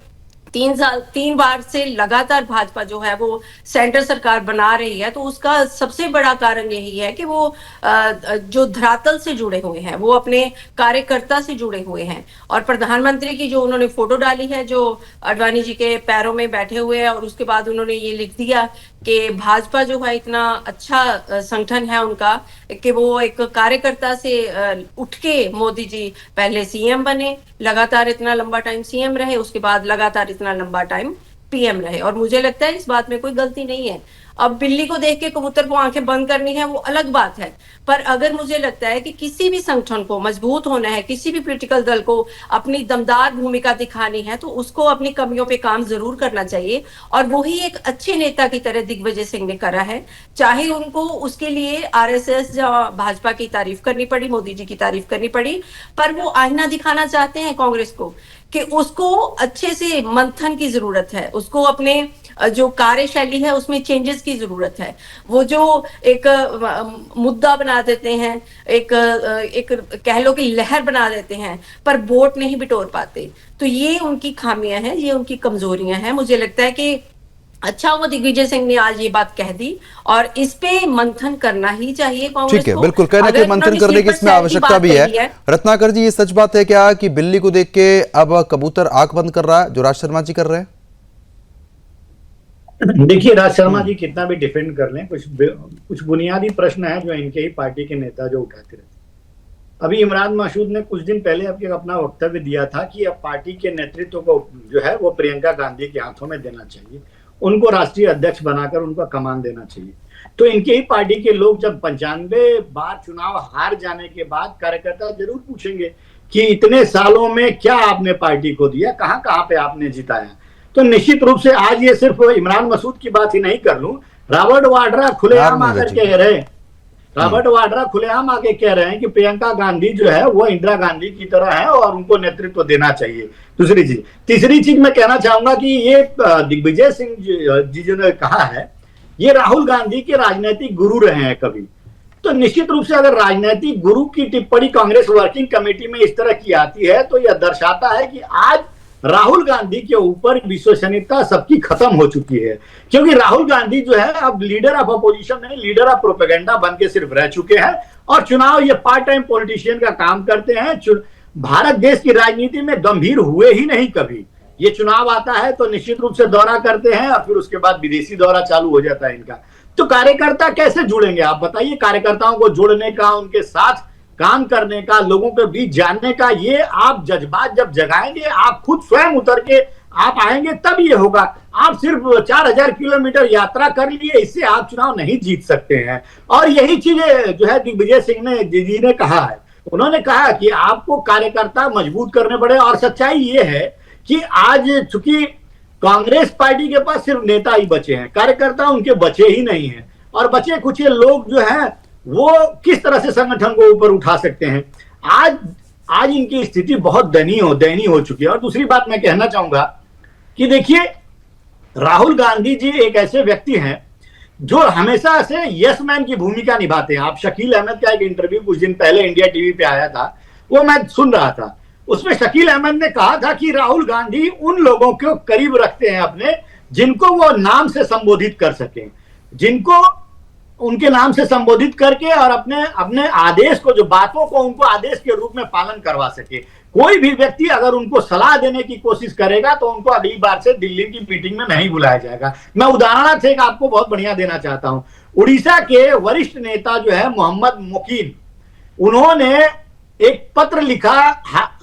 3 बार से लगातार भाजपा जो है वो सेंटर सरकार बना रही है, तो उसका सबसे बड़ा कारण यही है कि वो जो धरातल से जुड़े हुए हैं, वो अपने कार्यकर्ता से जुड़े हुए हैं। और प्रधानमंत्री की जो उन्होंने फोटो डाली है जो अडवाणी जी के पैरों में बैठे हुए हैं, और उसके बाद उन्होंने ये लिख दिया कि भाजपा जो है इतना अच्छा संगठन है उनका कि वो एक कार्यकर्ता से उठ के मोदी जी पहले सीएम बने, लगातार इतना लंबा टाइम सीएम रहे, उसके बाद लगातार इतना लंबा टाइम पीएम रहे, और मुझे लगता है इस बात में कोई गलती नहीं है। अब बिल्ली को देख के कबूतर को आंखें बंद करनी है वो अलग बात है, पर अगर मुझे लगता है कि किसी भी संगठन को मजबूत होना है, किसी भी पॉलिटिकल दल को अपनी दमदार भूमिका दिखानी है, तो उसको अपनी कमियों पे काम जरूर करना चाहिए, और वही एक अच्छे नेता की तरह दिग्विजय सिंह ने करा है। चाहे उनको उसके लिए आरएसएस या भाजपा की तारीफ करनी पड़ी, मोदी जी की तारीफ करनी पड़ी, पर वो आईना दिखाना चाहते हैं कांग्रेस को कि उसको अच्छे से मंथन की जरूरत है, उसको अपने जो कार्यशैली है उसमें चेंजेस की जरूरत है। वो जो एक मुद्दा बना देते हैं, एक कह लो कि लहर बना देते हैं, पर बोट नहीं बिटोर पाते, तो ये उनकी खामियां हैं, ये उनकी कमजोरियां हैं। मुझे लगता है कि अच्छा वो दिग्विजय सिंह ने आज ये बात कह दी, और इस पे मंथन करना ही चाहिए कांग्रेस को। ठीक है, बिल्कुल कहना कि मंथन करने की इसमें आवश्यकता भी है। रत्नाकर जी, ये सच बात है क्या कि बिल्ली को देख के अब कबूतर आंख बंद कर रहा है, जो राज शर्मा जी कर रहे हैं? देखिए, राज शर्मा जी कितना भी डिफेंड कर लें, कुछ बुनियादी प्रश्न है जो इनके ही पार्टी के नेता जो उठाते रहते। अभी इमरान मसूद ने कुछ दिन पहले अपना वक्तव्य दिया था कि अब पार्टी के नेतृत्व को जो है वो प्रियंका गांधी के हाथों में देना चाहिए, उनको राष्ट्रीय अध्यक्ष बनाकर उनका कमान देना चाहिए। तो इनके ही पार्टी के लोग जब 95 बार चुनाव हार जाने के बाद कार्यकर्ता जरूर पूछेंगे कि इतने सालों में क्या आपने पार्टी को दिया, कहां कहां पे आपने जिताया। तो निश्चित रूप से आज ये सिर्फ इमरान मसूद की बात ही नहीं कर लूं, रॉबर्ट वाड्रा खुलेआम आकर कह रहे हैं, रॉबर्ट वाड्रा खुलेआम आके कह रहे हैं कि प्रियंका गांधी जो है वो इंदिरा गांधी की तरह है और उनको नेतृत्व देना चाहिए। दूसरी चीज, तीसरी चीज मैं कहना चाहूंगा कि ये दिग्विजय सिंह जी जो ने कहा है, ये राहुल गांधी के राजनीतिक गुरु रहे हैं कभी। तो निश्चित रूप से अगर राजनीतिक गुरु की टिप्पणी कांग्रेस वर्किंग कमेटी में इस तरह की आती है, तो यह दर्शाता है कि आज राहुल गांधी के ऊपर विश्वसनीयता सबकी खत्म हो चुकी है, क्योंकि राहुल गांधी जो है अब लीडर ऑफ अपोजिशन नहीं, लीडर ऑफ प्रोपेगेंडा बन के सिर्फ रह चुके हैं, और चुनाव ये पार्ट टाइम पॉलिटिशियन का काम करते हैं। भारत देश की राजनीति में गंभीर हुए ही नहीं कभी। ये चुनाव आता है तो निश्चित रूप से दौरा करते हैं, और फिर उसके बाद विदेशी दौरा चालू हो जाता है इनका। तो कार्यकर्ता कैसे जुड़ेंगे आप बताइए? कार्यकर्ताओं को जोड़ने का, उनके साथ काम करने का, लोगों के बीच जानने का, ये आप जज्बात जब जगाएंगे, आप खुद स्वयं उतर के आप आएंगे तब ये होगा। आप सिर्फ 4000 किलोमीटर यात्रा कर लिए, इससे आप चुनाव नहीं जीत सकते हैं। और यही चीजें जो है दिग्विजय सिंह जी ने कहा है, उन्होंने कहा कि आपको कार्यकर्ता मजबूत करने पड़े। और सच्चाई ये है कि आज चूंकि कांग्रेस पार्टी के पास सिर्फ नेता ही बचे हैं, कार्यकर्ता उनके बचे ही नहीं है, और बचे कुछ लोग जो हैं वो किस तरह से संगठन को ऊपर उठा सकते हैं। आज इनकी स्थिति बहुत दयनीय हो चुकी है। और दूसरी बात मैं कहना चाहूंगा कि देखिए, राहुल गांधी जी एक ऐसे व्यक्ति हैं जो हमेशा से यस मैन की भूमिका निभाते हैं। आप शकील अहमद का एक इंटरव्यू कुछ दिन पहले इंडिया टीवी पे आया था, वो मैं सुन रहा था, उसमें शकील अहमद ने कहा था कि राहुल गांधी उन लोगों को करीब रखते हैं अपने, जिनको वो नाम से संबोधित कर सकें, जिनको उनके नाम से संबोधित करके और अपने आदेश को, जो बातों को उनको आदेश के रूप में पालन करवा सके। कोई भी व्यक्ति अगर उनको सलाह देने की कोशिश करेगा तो उनको अगली बार से दिल्ली की मीटिंग में नहीं बुलाया जाएगा। मैं उदाहरण से आपको बहुत बढ़िया देना चाहता हूं। उड़ीसा के वरिष्ठ नेता जो है मोहम्मद मुकीम, उन्होंने एक पत्र लिखा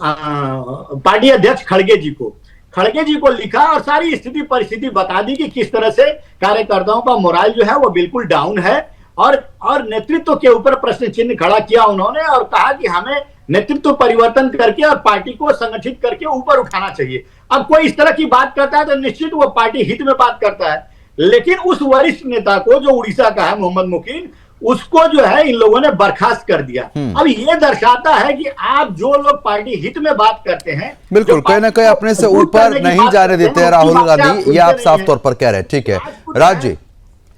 पार्टी अध्यक्ष खड़गे जी को लिखा और सारी स्थिति परिस्थिति बता दी कि किस तरह से कार्यकर्ताओं का मोराल जो है वो बिल्कुल डाउन है, और नेतृत्व के ऊपर प्रश्न चिन्ह खड़ा किया उन्होंने और कहा कि हमें नेतृत्व परिवर्तन करके और पार्टी को संगठित करके ऊपर उठाना चाहिए। अब कोई इस तरह की बात करता है तो निश्चित वो पार्टी हित में बात करता है, लेकिन उस वरिष्ठ नेता को जो उड़ीसा का है मोहम्मद मुकीम, उसको जो है इन लोगों ने बर्खास्त कर दिया। अब ये दर्शाता है कि आप जो लोग पार्टी हित में बात करते हैं, बिल्कुल कहीं ना कहीं अपने से ऊपर नहीं जाने देते हैं राहुल गांधी, ये आप साफ तौर पर कह रहे हैं। ठीक है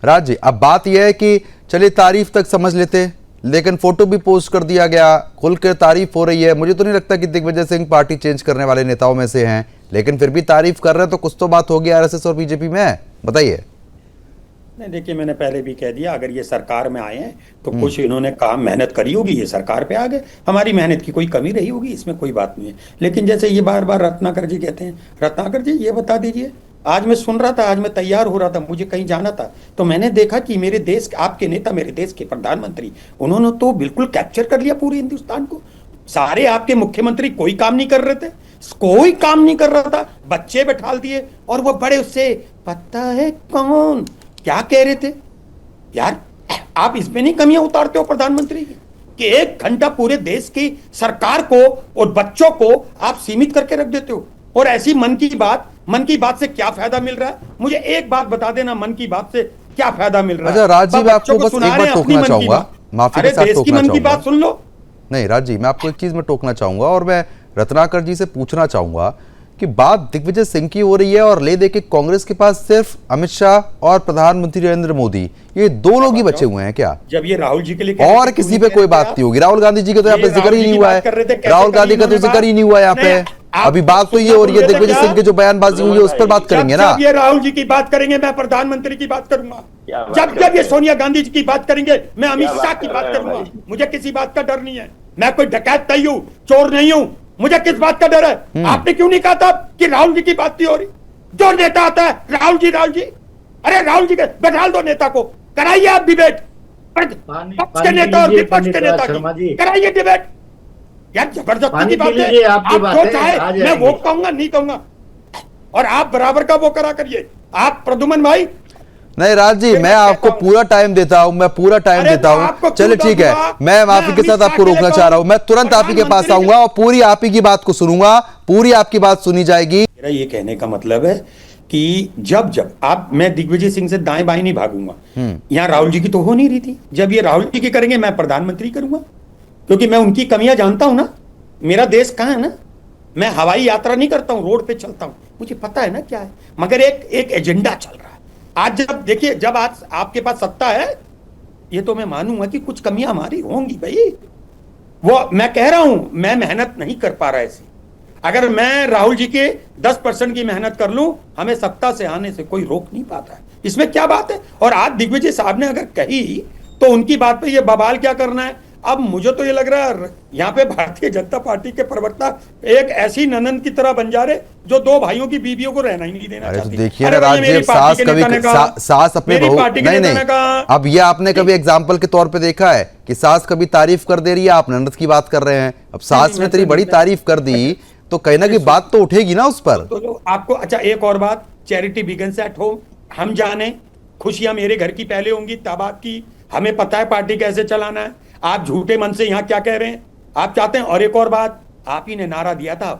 राज जी, अब बात यह है कि चलिए तारीफ तक समझ लेते, लेकिन फोटो भी पोस्ट कर दिया गया, खुल कर तारीफ हो रही है। मुझे तो नहीं लगता कि दिग्विजय सिंह पार्टी चेंज करने वाले नेताओं में से हैं, लेकिन फिर भी तारीफ कर रहे हैं, तो कुछ तो बात होगी आरएसएस और बीजेपी में, बताइए। नहीं देखिए, मैंने पहले भी कह दिया, अगर ये सरकार में आए हैं तो कुछ इन्होंने काम मेहनत करी होगी, ये सरकार पे आ गए, हमारी मेहनत की कोई कमी रही होगी, इसमें कोई बात नहीं है। लेकिन जैसे ये बार बार रत्नाकर जी कहते हैं, रत्नाकर जी ये बता दीजिए, आज मैं सुन रहा था, आज मैं तैयार हो रहा था, मुझे कहीं जाना था, तो मैंने देखा कि मेरे देश आपके नेता, मेरे देश के प्रधानमंत्री, उन्होंने तो बिल्कुल कैप्चर कर लिया पूरे हिंदुस्तान को। सारे आपके मुख्यमंत्री कोई काम नहीं कर रहे थे, कोई काम नहीं कर रहा था, बच्चे बैठाल दिए और वो बड़े उससे पता है कौन क्या कह रहे थे। यार आप इसमें नहीं कमियां उतारते हो प्रधानमंत्री की, कि 1 घंटा पूरे देश की सरकार को और बच्चों को आप सीमित करके रख देते हो। और ऐसी मन की बात से क्या फायदा मिल रहा है, मुझे एक बात बता देना, मन की बात से क्या फायदा मिल रहा है। अच्छा राजीव, आपको बस एक बार टोकना चाहूंगा, माफी के साथ टोकना मन की बात सुन लो। नहीं राजीव, मैं आपको एक चीज में टोकना चाहूंगा और मैं रत्नाकर जी से पूछना चाहूंगा कि बात दिग्विजय सिंह की हो रही है और ले दे के कांग्रेस के पास सिर्फ अमित शाह और प्रधानमंत्री नरेंद्र मोदी, ये 2 लोग ही बचे हुए हैं क्या? जब ये राहुल जी के लिए और किसी पे कोई बात नहीं होगी? राहुल गांधी जी का तो यहाँ पे जिक्र ही नहीं हुआ है, राहुल गांधी का तो जिक्र ही नहीं हुआ यहाँ पे। अभी बात तो ये हो रही है दिग्विजय सिंह के जो बयानबाजी हुई है उस पर बात करेंगे ना। जब ये राहुल जी की बात करेंगे मैं प्रधानमंत्री की बात करूंगा, जब ये सोनिया गांधी जी की बात करेंगे मैं अमित शाह की बात करूंगा। मुझे किसी बात का डर नहीं है, मैं कोई डकैत नहीं हूं, चोर नहीं हूं, मुझे किस बात का डर है? आपने क्यों नहीं कहा था कि राहुल जी की बात नहीं हो रही? जो नेता आता है राहुल जी, अरे राहुल जी के बैठा दो नेता को, कराइए आप डिबेट, पक्ष के नेता और विपक्ष के नेता की कराइए डिबेट। यार जबरदस्ती की बात है, आप जो चाहे मैं वो कहूंगा नहीं कहूंगा, और आप बराबर का वो करा करिए। आप प्रद्युमन भाई नहीं राज जी, मैं आपको पूरा टाइम देता हूं, मैं पूरा टाइम देता हूं। चलिए ठीक है, मैं माफी के साथ आपको रोकना चाह रहा हूं, मैं तुरंत आप ही के पास आऊंगा और पूरी आप ही की बात को सुनूंगा, पूरी आपकी बात सुनी जाएगी। मेरा ये कहने का मतलब है कि जब आप, मैं दिग्विजय सिंह से दाएं बाएं नहीं भागूंगा। यहाँ राहुल जी की तो हो नहीं रही थी, जब ये राहुल जी की करेंगे मैं प्रधानमंत्री करूंगा, क्योंकि मैं उनकी कमियां जानता हूं ना। मेरा देश कहाँ है ना, मैं हवाई यात्रा नहीं करता हूं, रोड पे चलता हूं, मुझे पता है ना क्या है, मगर एक एजेंडा चल रहा है। आज जब देखिए, जब आज आपके पास सत्ता है, ये तो मैं मानूंगा कि कुछ कमियां हमारी होंगी भाई, वो मैं कह रहा हूं, मैं मेहनत नहीं कर पा रहा ऐसी। अगर मैं राहुल जी के 10% की मेहनत कर लूं, हमें सत्ता से आने से कोई रोक नहीं पाता है, इसमें क्या बात है। और आज दिग्विजय साहब ने अगर कही तो उनकी बात पे ये बवाल क्या करना है। अब मुझे तो ये लग रहा है यहाँ पे भारतीय जनता पार्टी के प्रवक्ता एक ऐसी ननन की तरह बन जा रहे जो 2 भाइयों की बीवियों को रहना ही नहीं देना चाहती। तो देखिए ना राजीव, सास कभी सास अपने बहू नहीं, अब ये आपने कभी एग्जाम्पल के तौर पे देखा है कि सास कभी तारीफ कर दे रही है, आप ननद की बात कर रहे हैं। अब सास ने तेरी बड़ी तारीफ कर दी तो कहीं ना कहीं बात तो उठेगी ना उस पर। तो आपको अच्छा एक और बात, चैरिटी बिगिंस एट होम, हम जाने खुशियां मेरे घर की पहले होंगी तब आपकी, हमें पता है पार्टी कैसे चलाना है। आप झूठे मन से यहाँ क्या कह रहे हैं, आप चाहते हैं। और एक और बात, आप ही ने नारा दिया था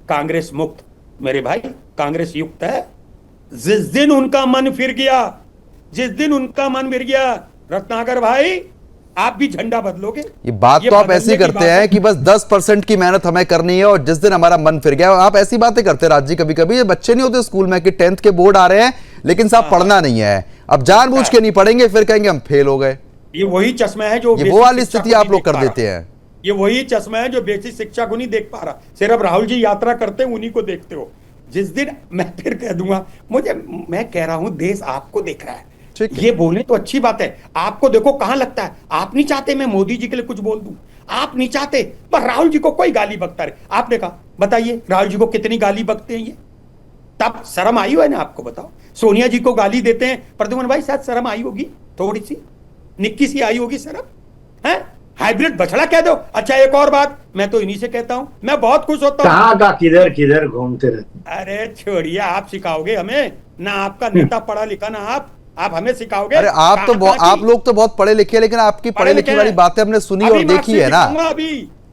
कांग्रेस मुक्त, मेरे भाई कांग्रेस युक्त है। जिस दिन उनका मन फिर गया, रत्नाकर भाई आप भी झंडा बदलोगे। ये बात तो आप ऐसी करते हैं कि बस 10% की मेहनत हमें करनी है और जिस दिन हमारा मन फिर गया, आप ऐसी बातें करते हैं राज जी। कभी कभी ये बच्चे नहीं होते स्कूल में कि 10th के बोर्ड आ रहे हैं लेकिन साहब पढ़ना नहीं है, अब जानबूझ के नहीं पढ़ेंगे, फिर कहेंगे हम फेल हो गए। ये वही चश्मा है जो, ये वो वाली स्थिति आप लोग कर देते हैं। ये वही चश्मा है जो बेसिक शिक्षा को नहीं देख पा रहा, सिर्फ राहुल जी यात्रा करते हैं उन्हीं को देखते हो। जिस दिन मैं फिर कह दूंगा, मैं कह रहा हूं देश आपको देख रहा है, ये बोले तो अच्छी बात है, आपको देखो कहां लगता है। आप नहीं चाहते मैं मोदी जी के लिए कुछ बोल दूं, आप नहीं चाहते, पर राहुल जी को कोई गाली बकता रहे। आपने कहा बताइए राहुल जी को कितनी गाली बकते हैं ये, तब शर्म आई हो है ना आपको, बताओ। सोनिया जी को गाली देते हैं, प्रद्युमन भाई शायद शर्म आई होगी, थोड़ी सी निक्की सी आई होगी शर्म है। हाइब्रिड बछड़ा कह दो। अच्छा एक और बात मैं तो इन्हीं से कहता हूं, मैं बहुत खुश होता हूं। कहाँ का किधर किधर घूमते रहते। अरे छोड़िए, आप सिखाओगे हमें ना, आपका नेता पढ़ा लिखा ना आप हमें सिखाओगे। अरे आप लोग तो बहुत पढ़े लिखे, लेकिन आपकी पढ़े लिखे वाली बातें हमने सुनी और देखी है ना। अभी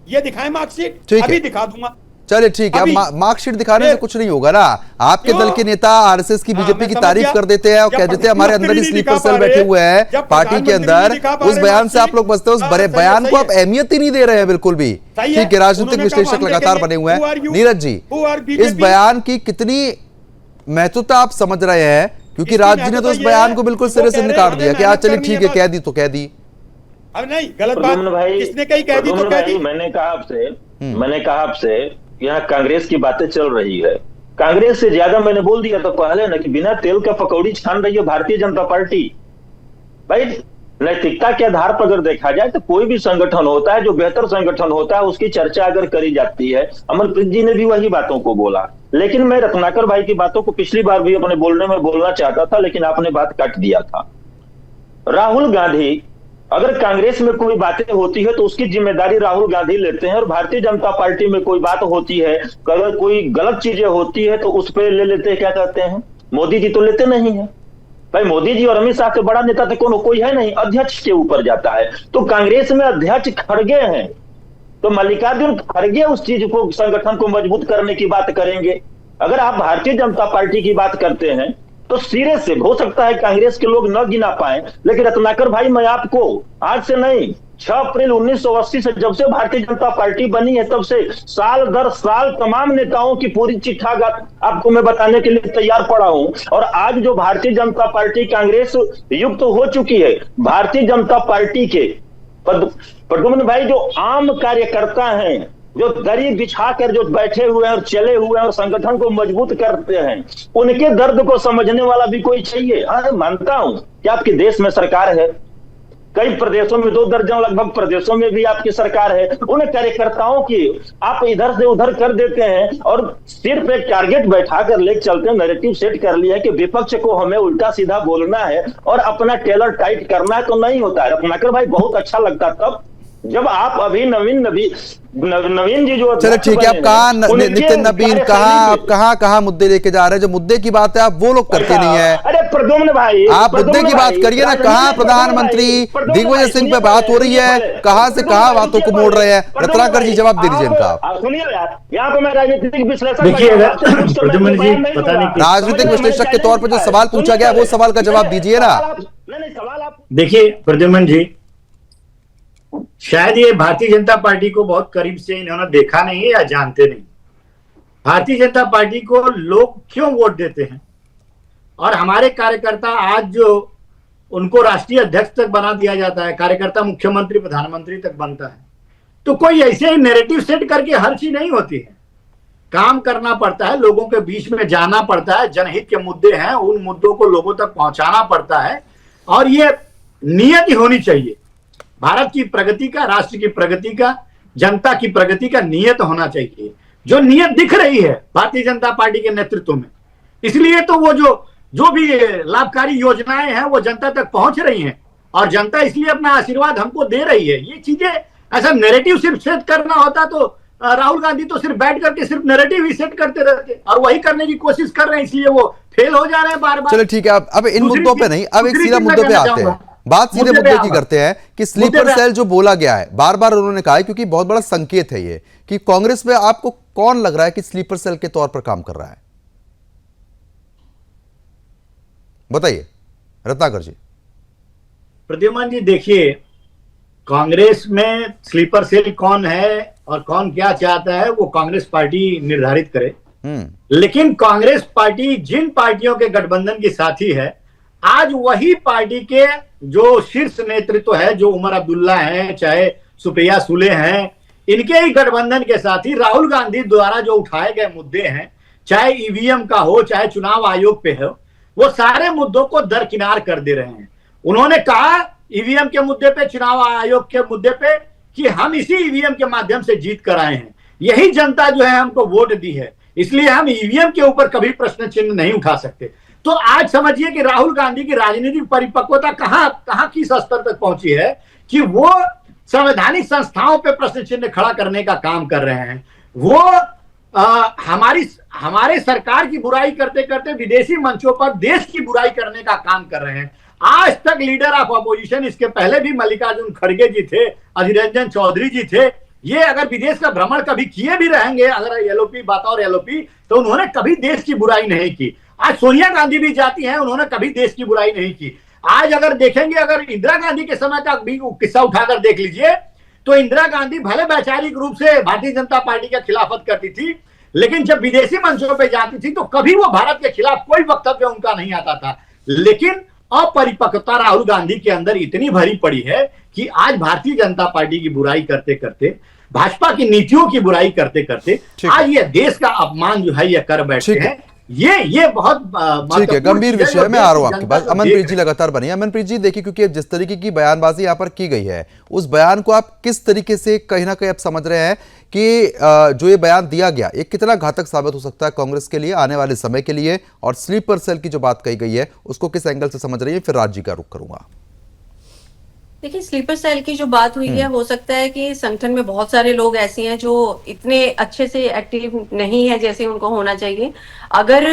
ये दिखाए मार्कशीट, अभी दिखा दूंगा। चलिए ठीक है, अब मार्कशीट दिखाने से कुछ नहीं होगा ना। आपके दल के नेता आरएसएस की, बीजेपी की तारीफ कर देते हैं और कह देते हैं हमारे अंदर ही स्लीपर सेल बैठे हुए हैं पार्टी के अंदर। उस बयान से आप लोग बचते हैं, उस बड़े बयान को आप अहमियत ही नहीं दे रहे हैं बिल्कुल भी। ठीक है, राजनीतिक विश्लेषक लगातार बने हुए हैं। नीरज जी, इस बयान की कितनी महत्वता आप समझ रहे हैं? क्योंकि राज्य ने तो इस बयान को बिल्कुल सिरे से निकाल दिया कि चलिए ठीक है, कह दी तो कह दी। अब नहीं, गलत बात किसने कही, कह दी तो कह दी। मैंने कहा आपसे यहाँ कांग्रेस की बातें चल रही है, कांग्रेस से ज्यादा मैंने बोल दिया तो पहले ना कि बिना तेल का पकौड़ी छान रही है भारतीय जनता पार्टी। भाई नैतिकता के आधार पर अगर देखा जाए तो कोई भी संगठन होता है, जो बेहतर संगठन होता है उसकी चर्चा अगर करी जाती है। अमरप्रीत जी ने भी वही बातों को बोला, लेकिन मैं रत्नाकर भाई की बातों को पिछली बार भी अपने बोलने में बोलना चाहता था, लेकिन आपने बात काट दिया था। राहुल गांधी, अगर कांग्रेस में कोई बातें होती है तो उसकी जिम्मेदारी राहुल गांधी लेते हैं, और भारतीय जनता पार्टी में कोई बात होती है, अगर कोई गलत चीजें होती है तो उस पर ले लेते हैं, क्या कहते हैं, मोदी जी तो लेते नहीं है। भाई मोदी जी और अमित शाह से बड़ा नेता तो कोई है नहीं, अध्यक्ष के ऊपर जाता है। तो कांग्रेस में अध्यक्ष खड़गे हैं, तो मल्लिकार्जुन खड़गे उस चीज को, संगठन को मजबूत करने की बात करेंगे। अगर आप भारतीय जनता पार्टी की बात करते हैं तो सिरे से हो सकता है कांग्रेस के लोग न गिना पाए, लेकिन रत्नाकर भाई मैं आपको आज से नहीं, 6 अप्रैल 1980 से जब से भारतीय जनता पार्टी बनी है तब से साल दर साल तमाम नेताओं की पूरी चिट्ठा आपको मैं बताने के लिए तैयार पड़ा हूं। और आज जो भारतीय जनता पार्टी कांग्रेस युक्त हो चुकी है, भारतीय जनता पार्टी के प्रद्युम्न भाई जो आम कार्यकर्ता हैं, जो दरी बिछाकर जो बैठे हुए हैं और चले हुए हैं और संगठन को मजबूत करते हैं, उनके दर्द को समझने वाला भी कोई चाहिए। अरे मानता हूं कि आपके देश में सरकार है, कई प्रदेशों में 2 दर्जन लगभग प्रदेशों में भी आपकी सरकार है, उन कार्यकर्ताओं की आप इधर से उधर कर देते हैं और सिर्फ एक टारगेट बैठा कर ले चलते हैं, नैरेटिव सेट कर लिया है कि विपक्ष को हमें उल्टा सीधा बोलना है और अपना टेलर टाइट करना है, तो नहीं होता है। रत्नाकर भाई बहुत अच्छा लगता तब जब आप अभी नवीन जी जो, चलो ठीक है, आप कहाँ नितिन नवीन, कहाँ मुद्दे लेके जा रहे हैं? जो मुद्दे की बात है आप वो लोग करते नहीं है। अरे प्रद्युम्न भाई, आप मुद्दे की बात करिए ना। कहाँ प्रधानमंत्री दिग्विजय सिंह पे बात हो रही है, कहाँ से कहाँ बातों को मोड़ रहे हैं? रत्नाकर जी जवाब दे दीजिए इनका। सुनिए यार, यहाँ पे मैं राजनीतिक विश्लेषक, देखिए प्रद्युम्न जी, पता नहीं राजनीतिक विश्लेषक के तौर पर जो सवाल पूछा गया वो सवाल का जवाब दीजिए ना। देखिए प्रद्युम्न जी, शायद ये भारतीय जनता पार्टी को बहुत करीब से इन्होंने देखा नहीं है या जानते नहीं। भारतीय जनता पार्टी को लोग क्यों वोट देते हैं, और हमारे कार्यकर्ता आज जो उनको राष्ट्रीय अध्यक्ष तक बना दिया जाता है, कार्यकर्ता मुख्यमंत्री प्रधानमंत्री तक बनता है, तो कोई ऐसे ही नैरेटिव सेट करके हर चीज नहीं होती है। काम करना पड़ता है, लोगों के बीच में जाना पड़ता है, जनहित के मुद्दे हैं उन मुद्दों को लोगों तक पहुंचाना पड़ता है, और ये नियत ही होनी चाहिए। भारत की प्रगति का, राष्ट्र की प्रगति का, जनता की प्रगति का नियत होना चाहिए, जो नियत दिख रही है भारतीय जनता पार्टी के नेतृत्व में। इसलिए तो वो जो भी लाभकारी योजनाएं हैं वो जनता तक पहुंच रही हैं, और जनता इसलिए अपना आशीर्वाद हमको दे रही है। ये चीजें ऐसा नैरेटिव सिर्फ सेट करना होता तो राहुल गांधी तो सिर्फ बैठ करके सिर्फ नैरेटिव ही सेट करते रहते, और वही करने की कोशिश कर रहे हैं, इसलिए वो फेल हो जा रहे हैं बार बार। चलो ठीक है, अब इन मुद्दों पे नहीं, अब एक सीधा मुद्दों पे आते हैं। बात सीधे मुद्दे की करते हैं कि स्लीपर सेल जो बोला गया है, बार बार उन्होंने कहा है, क्योंकि बहुत बड़ा संकेत है ये कि कांग्रेस में आपको कौन लग रहा है कि स्लीपर सेल के तौर पर काम कर रहा है? बताइए रत्नाकर जी। प्रद्युम्न जी, देखिए कांग्रेस में स्लीपर सेल कौन है और कौन क्या चाहता है वो कांग्रेस पार्टी निर्धारित करे, लेकिन कांग्रेस पार्टी जिन पार्टियों के गठबंधन की साथी है, आज वही पार्टी के जो शीर्ष नेतृत्व है, जो उमर अब्दुल्ला हैं, चाहे सुप्रिया सुले हैं, इनके ही गठबंधन के साथी राहुल गांधी द्वारा जो उठाए गए मुद्दे हैं, चाहे ईवीएम का हो, चाहे चुनाव आयोग पे हो, वो सारे मुद्दों को दरकिनार कर दे रहे हैं। उन्होंने कहा ईवीएम के मुद्दे पे, चुनाव आयोग के मुद्दे पे, कि हम इसी ईवीएम के माध्यम से जीत कर आए हैं, यही जनता जो है हमको वोट दी है, इसलिए हम ईवीएम के ऊपर कभी प्रश्न चिन्ह नहीं उठा सकते। तो आज समझिए कि राहुल गांधी की राजनीतिक परिपक्वता कहां किस स्तर तक पहुंची है कि वो संवैधानिक संस्थाओं पे प्रश्न चिन्ह खड़ा करने का काम कर रहे हैं। वो हमारे सरकार की बुराई करते करते विदेशी मंचों पर देश की बुराई करने का काम कर रहे हैं। आज तक लीडर ऑफ अपोजिशन, इसके पहले भी मल्लिकार्जुन खड़गे जी थे, अधीर रंजन चौधरी जी थे, ये अगर विदेश का भ्रमण कभी किए भी रहेंगे, अगर एलओपी बतौर एलओपी, तो उन्होंने कभी देश की बुराई नहीं की। आज सोनिया गांधी भी जाती हैं, उन्होंने कभी देश की बुराई नहीं की। आज अगर देखेंगे, अगर इंदिरा गांधी के समय का भी किस्सा उठाकर देख लीजिए, तो इंदिरा गांधी भले वैचारिक रूप से भारतीय जनता पार्टी का खिलाफत करती थी, लेकिन जब विदेशी मंचों पर जाती थी तो कभी वो भारत के खिलाफ कोई वक्तव्य उनका नहीं आता था। लेकिन अपरिपक्वता राहुल गांधी के अंदर इतनी भरी पड़ी है कि आज भारतीय जनता पार्टी की बुराई करते करते, भाजपा की नीतियों की बुराई करते करते आज ये देश का अपमान जो है ये कर बैठे हैं। ये बहुत ठीक है, गंभीर विषय में आ रहा हूं आपके पास। अमनप्रीत जी लगातार बनिए। अमनप्रीत जी देखिए, क्योंकि जिस तरीके की बयानबाजी यहाँ पर की गई है, उस बयान को आप किस तरीके से कहीं ना कहीं आप समझ रहे हैं कि जो ये बयान दिया गया ये कितना घातक साबित हो सकता है कांग्रेस के लिए आने वाले समय के लिए, और स्लीपर सेल की जो बात कही गई है उसको किस एंगल से समझ रही है? फिर राज जी का रुख करूंगा। देखिए, स्लीपर सेल की जो बात हुई है, हो सकता है कि संगठन में बहुत सारे लोग ऐसे हैं जो इतने अच्छे से एक्टिव नहीं है जैसे उनको होना चाहिए। अगर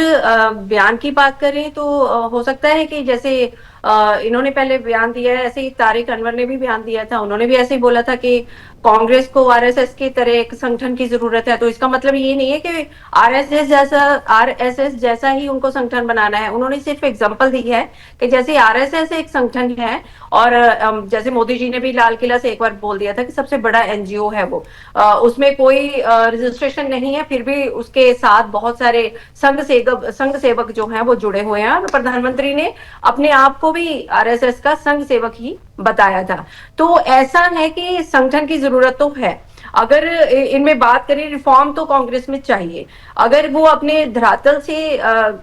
बयान की बात करें तो हो सकता है कि जैसे इन्होंने पहले बयान दिया है, ऐसे ही तारिक अनवर ने भी बयान दिया था, उन्होंने भी ऐसे ही बोला था कि कांग्रेस को आरएसएस की तरह एक संगठन की जरूरत है। तो इसका मतलब ये नहीं है कि आरएसएस जैसा ही उनको संगठन बनाना है। उन्होंने सिर्फ एग्जांपल दी है कि जैसे आरएसएस एक संगठन है, और जैसे मोदी जी ने भी लाल किला से एक बार बोल दिया था कि सबसे बड़ा एनजीओ है वो, उसमें कोई रजिस्ट्रेशन नहीं है, फिर भी उसके साथ बहुत सारे संघ सेवक जो हैं वो जुड़े हुए हैं। और प्रधानमंत्री ने अपने आप को भी आरएसएस का संघ सेवक ही बताया था। तो ऐसा है कि संगठन की जरूरत तो है। अगर इनमें बात करें, रिफॉर्म तो कांग्रेस में चाहिए। अगर वो अपने धरातल से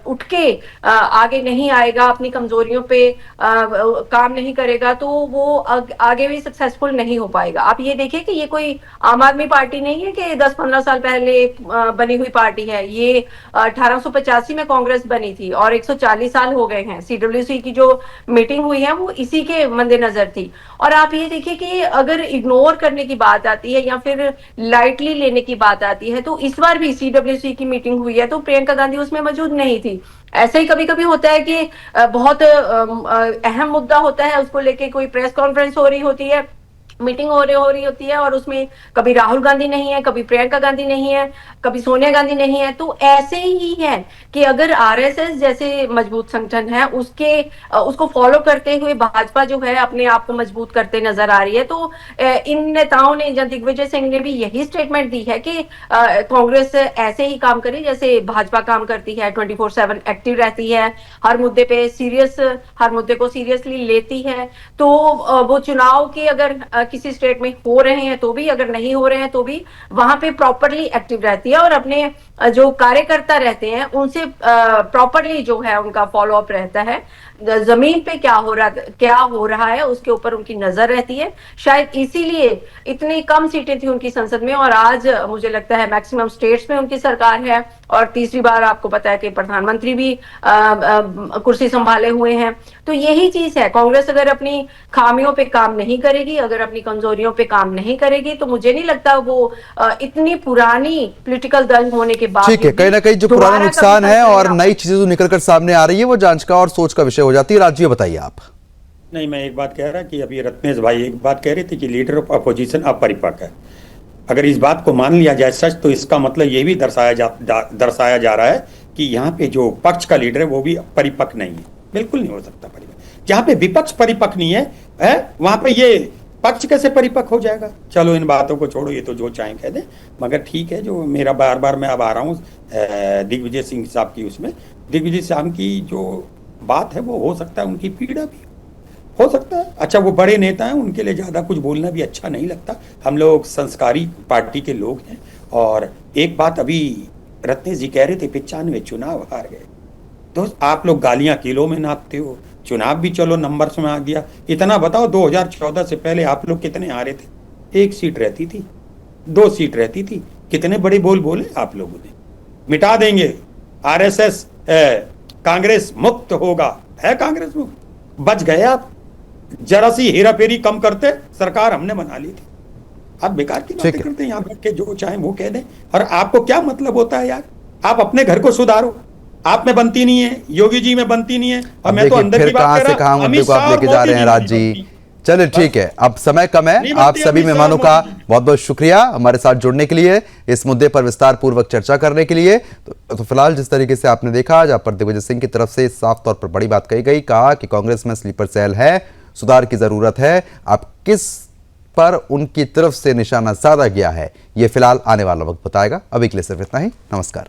उठ के आगे नहीं आएगा, अपनी कमजोरियों पे काम नहीं करेगा, तो वो आगे भी सक्सेसफुल नहीं हो पाएगा। आप ये देखिए कि ये कोई आम आदमी पार्टी नहीं है कि 10-15 साल पहले बनी हुई पार्टी है। ये 1885 में कांग्रेस बनी थी और 140 साल हो गए हैं। सीडब्ल्यूसी की जो मीटिंग हुई है वो इसी के मद्देनजर थी। और आप ये देखिए कि अगर इग्नोर करने की बात आती है या फिर लाइटली लेने की बात आती है, तो इस बार भी सीडब्ल्यूसी की मीटिंग हुई है तो प्रियंका गांधी उसमें मौजूद नहीं थी। ऐसे ही कभी कभी होता है कि बहुत अहम मुद्दा होता है, उसको लेके कोई प्रेस कॉन्फ्रेंस हो रही होती है, मीटिंग हो रही होती है, और उसमें कभी राहुल गांधी नहीं है, कभी प्रियंका गांधी नहीं है, कभी सोनिया गांधी नहीं है। तो ऐसे ही है कि अगर आरएसएस जैसे मजबूत संगठन है उसको फॉलो करते हुए भाजपा जो है अपने आप को मजबूत करते नजर आ रही है, तो इन नेताओं ने, जब दिग्विजय सिंह ने भी यही स्टेटमेंट दी है कि कांग्रेस ऐसे ही काम करे जैसे भाजपा काम करती है, 24/7 एक्टिव रहती है, हर मुद्दे पे हर मुद्दे को सीरियसली लेती है। तो वो चुनाव के अगर किसी स्टेट में हो रहे हैं तो भी, अगर नहीं हो रहे हैं तो भी वहां पे प्रॉपरली एक्टिव रहती है, और अपने जो कार्यकर्ता रहते हैं उनसे प्रॉपरली जो है उनका फॉलो अप रहता है। जमीन पे क्या हो रहा है उसके ऊपर उनकी नजर रहती है। शायद इसीलिए इतनी कम सीटें थी उनकी संसद में, और आज मुझे लगता है मैक्सिमम स्टेट्स में उनकी सरकार है, और तीसरी बार आपको पता है कि प्रधानमंत्री भी कुर्सी संभाले हुए हैं। तो यही चीज है, कांग्रेस अगर अपनी खामियों पे काम नहीं करेगी, अगर अपनी कमजोरियों पे काम नहीं करेगी, तो मुझे नहीं लगता वो इतनी पुरानी पॉलिटिकल दल होने के बाद, ठीक है, कहीं ना कहीं जो पुराना नुकसान है और नई चीजें जो निकल कर सामने आ रही है वो जांच का और सोच का विषय हो जाती है। राज्य बताइए आप। नहीं, मैं एक बात कह रहा कि अभी रत्नेश भाई एक बात कह रहे थे कि लीडर ऑफ अपोजिशन अपरिपक्व है। अगर इस बात को मान लिया जाए सच, तो इसका मतलब ये भी दर्शाया जा रहा है कि यहाँ पे जो पक्ष का लीडर है वो भी परिपक्व नहीं है। बिल्कुल नहीं हो सकता परिपक्व। जहाँ पे विपक्ष परिपक्व नहीं है वहां पे ये पक्ष कैसे परिपक्व हो जाएगा? चलो इन बातों को छोड़ो, ये तो जो चाहे कह दे। मगर ठीक है, जो मेरा बार मैं अब आ रहा हूँ दिग्विजय सिंह साहब की, उसमें दिग्विजय साहब की जो बात है वो हो सकता है उनकी पीड़ा भी हो सकता है। अच्छा, वो बड़े नेता हैं, उनके लिए ज्यादा कुछ बोलना भी अच्छा नहीं लगता। हम लोग संस्कारी पार्टी के लोग हैं। और एक बात अभी रत्नेश जी कह रहे थे, 95 चुनाव हार गए। दोस्त, आप लोग गालियां किलो में नापते हो, चुनाव भी चलो नंबर्स में आ गया। इतना बताओ, 2014 से पहले आप लोग कितने हारे थे? 1 सीट रहती थी, 2 सीट रहती थी। कितने बड़े बोल बोले आप लोगों ने, मिटा देंगे आरएसएस, कांग्रेस मुक्त होगा। है कांग्रेस मुक्त? बच गए आप। जरा सी हेराफेरी कम करते, सरकार हमने बना ली थी। आप बेकार की बातें करते हैं, यहाँ बैठ के जो चाहे वो कह दें। और आपको क्या मतलब होता है यार? आप अपने घर को सुधारो, आप में बनती नहीं है, योगी जी में बनती नहीं है, और मैं तो अंदर की बात कर रहा हूं। मुद्दे को आप लेके जा रहे हैं राज जी। चलिए ठीक है, अब समय कम है। आप सभी मेहमानों का बहुत बहुत शुक्रिया हमारे साथ जुड़ने के लिए, इस मुद्दे पर विस्तार पूर्वक चर्चा करने के लिए। तो फिलहाल जिस तरीके से आपने देखा, जहां पर दिग्विजय सिंह की तरफ से साफ तौर पर बड़ी बात कही गई, कहा कि कांग्रेस में स्लीपर सेल है, सुधार की जरूरत है। अब किस पर उनकी तरफ से निशाना साधा गया है, ये फिलहाल आने वाला वक्त बताएगा। अभी के लिए सिर्फ इतना ही। नमस्कार।